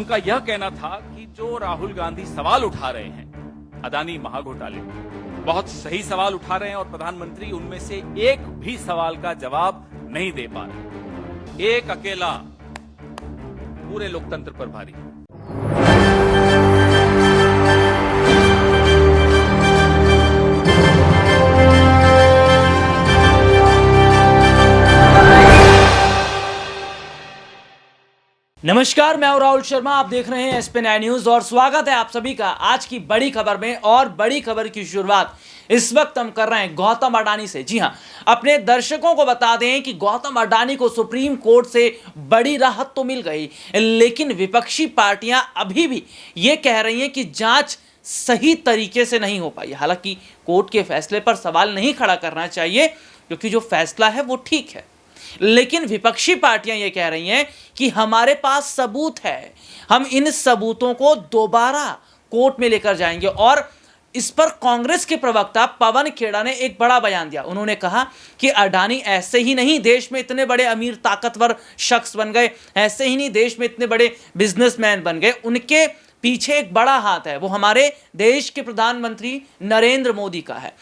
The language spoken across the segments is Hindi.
उनका यह कहना था कि जो राहुल गांधी सवाल उठा रहे हैं अदानी महाघोटाले, बहुत सही सवाल उठा रहे हैं और प्रधानमंत्री उनमें से एक भी सवाल का जवाब नहीं दे पा रहे। एक अकेला पूरे लोकतंत्र पर भारी। नमस्कार, मैं हूं राहुल शर्मा। आप देख रहे हैं SP9 न्यूज और स्वागत है आप सभी का आज की बड़ी खबर में। और बड़ी खबर की शुरुआत इस वक्त हम कर रहे हैं गौतम अडानी से। जी हां, अपने दर्शकों को बता दें कि गौतम अडानी को सुप्रीम कोर्ट से बड़ी राहत तो मिल गई, लेकिन विपक्षी पार्टियां अभी भी ये कह रही हैं कि जांच सही तरीके से नहीं हो पाई। हालांकि कोर्ट के फैसले पर सवाल नहीं खड़ा करना चाहिए क्योंकि जो फैसला है वो ठीक है, लेकिन विपक्षी पार्टियां यह कह रही हैं कि हमारे पास सबूत है, हम इन सबूतों को दोबारा कोर्ट में लेकर जाएंगे। और इस पर कांग्रेस के प्रवक्ता पवन खेड़ा ने एक बड़ा बयान दिया। उन्होंने कहा कि अडानी ऐसे ही नहीं देश में इतने बड़े अमीर ताकतवर शख्स बन गए, ऐसे ही नहीं देश में इतने बड़े बिजनेसमैन बन गए, उनके पीछे एक बड़ा हाथ है, वो हमारे देश के प्रधानमंत्री नरेंद्र मोदी का है।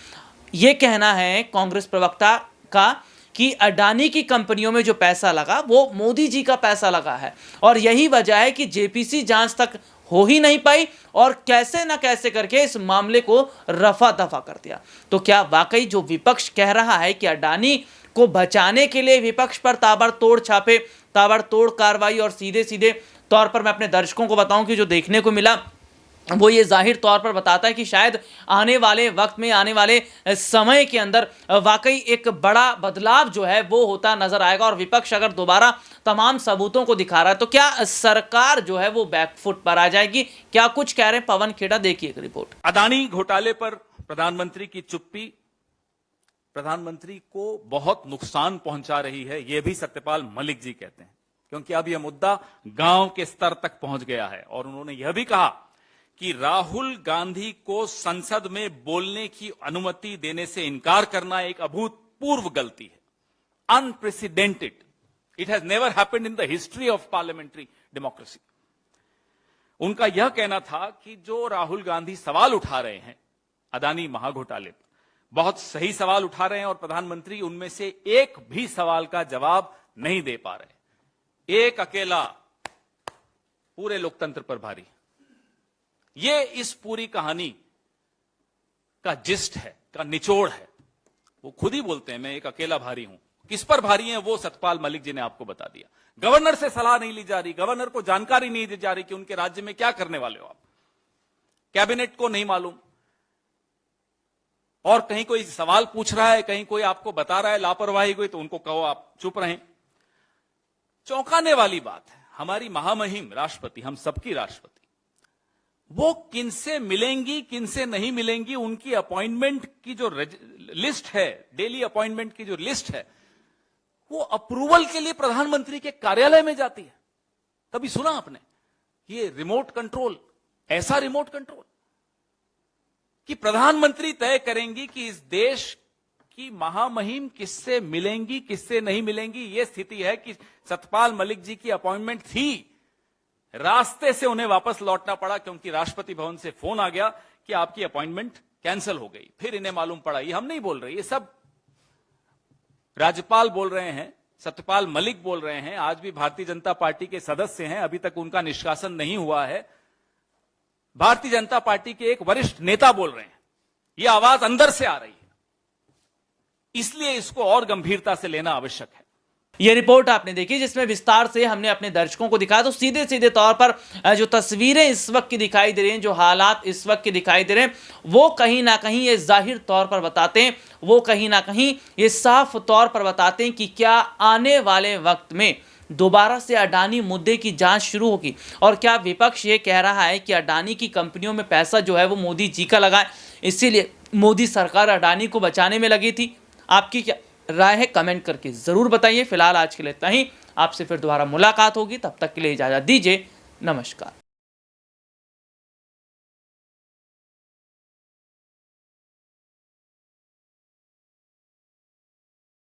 यह कहना है कांग्रेस प्रवक्ता का कि अडानी की कंपनियों में जो पैसा लगा वो मोदी जी का पैसा लगा है और यही वजह है कि जेपीसी जांच तक हो ही नहीं पाई और कैसे ना कैसे करके इस मामले को रफा दफा कर दिया। तो क्या वाकई जो विपक्ष कह रहा है कि अडानी को बचाने के लिए विपक्ष पर ताबड़तोड़ छापे, ताबड़तोड़ कार्रवाई, और सीधे सीधे तौर पर मैं अपने दर्शकों को बताऊं कि जो देखने को मिला वो ये जाहिर तौर पर बताता है कि शायद आने वाले वक्त में, आने वाले समय के अंदर वाकई एक बड़ा बदलाव जो है वो होता नजर आएगा। और विपक्ष अगर दोबारा तमाम सबूतों को दिखा रहा है तो क्या सरकार जो है वो बैकफुट पर आ जाएगी? क्या कुछ कह रहे हैं पवन खेड़ा, देखिए एक रिपोर्ट। अदानी घोटाले पर प्रधानमंत्री की चुप्पी प्रधानमंत्री को बहुत नुकसान पहुंचा रही है, यह भी सत्यपाल मलिक जी कहते हैं, क्योंकि अब यह मुद्दा गांव के स्तर तक पहुंच गया है। और उन्होंने यह भी कहा कि राहुल गांधी को संसद में बोलने की अनुमति देने से इनकार करना एक अभूतपूर्व गलती है, unprecedented. It has never happened in the history of parliamentary democracy. उनका यह कहना था कि जो राहुल गांधी सवाल उठा रहे हैं अदानी महाघोटाले पर, बहुत सही सवाल उठा रहे हैं और प्रधानमंत्री उनमें से एक भी सवाल का जवाब नहीं दे पा रहे। एक अकेला पूरे लोकतंत्र पर भारी। ये इस पूरी कहानी का जिस्ट है, का निचोड़ है। वो खुद ही बोलते हैं मैं एक अकेला भारी हूं। किस पर भारी हैं वो सत्यपाल मलिक जी ने आपको बता दिया। गवर्नर से सलाह नहीं ली जा रही, गवर्नर को जानकारी नहीं दी जा रही कि उनके राज्य में क्या करने वाले हो आप, कैबिनेट को नहीं मालूम, और कहीं कोई सवाल पूछ रहा है, कहीं कोई आपको बता रहा है लापरवाही कोई, तो उनको कहो आप चुप रहें। चौंकाने वाली बात है, हमारी महामहिम राष्ट्रपति, हम सबकी राष्ट्रपति, वो किनसे मिलेंगी किनसे नहीं मिलेंगी, उनकी अपॉइंटमेंट की जो लिस्ट है, डेली अपॉइंटमेंट की जो लिस्ट है, वो अप्रूवल के लिए प्रधानमंत्री के कार्यालय में जाती है। कभी सुना आपने ये रिमोट कंट्रोल, ऐसा रिमोट कंट्रोल कि प्रधानमंत्री तय करेंगी कि इस देश की महामहिम किससे मिलेंगी किससे नहीं मिलेंगी। यह स्थिति है कि सत्यपाल मलिक जी की अपॉइंटमेंट थी, रास्ते से उन्हें वापस लौटना पड़ा क्योंकि राष्ट्रपति भवन से फोन आ गया कि आपकी अपॉइंटमेंट कैंसिल हो गई। फिर इन्हें मालूम पड़ा, ये हम नहीं बोल रहे, ये सब राज्यपाल बोल रहे हैं, सत्यपाल मलिक बोल रहे हैं, आज भी भारतीय जनता पार्टी के सदस्य हैं, अभी तक उनका निष्कासन नहीं हुआ है, भारतीय जनता पार्टी के एक वरिष्ठ नेता बोल रहे हैं। ये आवाज अंदर से आ रही है, इसलिए इसको और गंभीरता से लेना आवश्यक है। ये रिपोर्ट आपने देखी जिसमें विस्तार से हमने अपने दर्शकों को दिखाया। तो सीधे सीधे तौर पर जो तस्वीरें इस वक्त की दिखाई दे रही हैं, जो हालात इस वक्त के दिखाई दे रहे हैं, वो कहीं ना कहीं ये जाहिर तौर पर बताते हैं, वो कहीं ना कहीं ये साफ तौर पर बताते हैं कि क्या आने वाले वक्त में दोबारा से अडानी मुद्दे की जांच शुरू होगी। और क्या विपक्ष ये कह रहा है कि अडानी की कंपनियों में पैसा जो है वो मोदी जी का लगा है, इसीलिए मोदी सरकार अडानी को बचाने में लगी थी? आपकी क्या राय है कमेंट करके जरूर बताइए। फिलहाल आज के लिए इतना ही, आपसे फिर दोबारा मुलाकात होगी, तब तक के लिए इजाजत दीजिए, नमस्कार।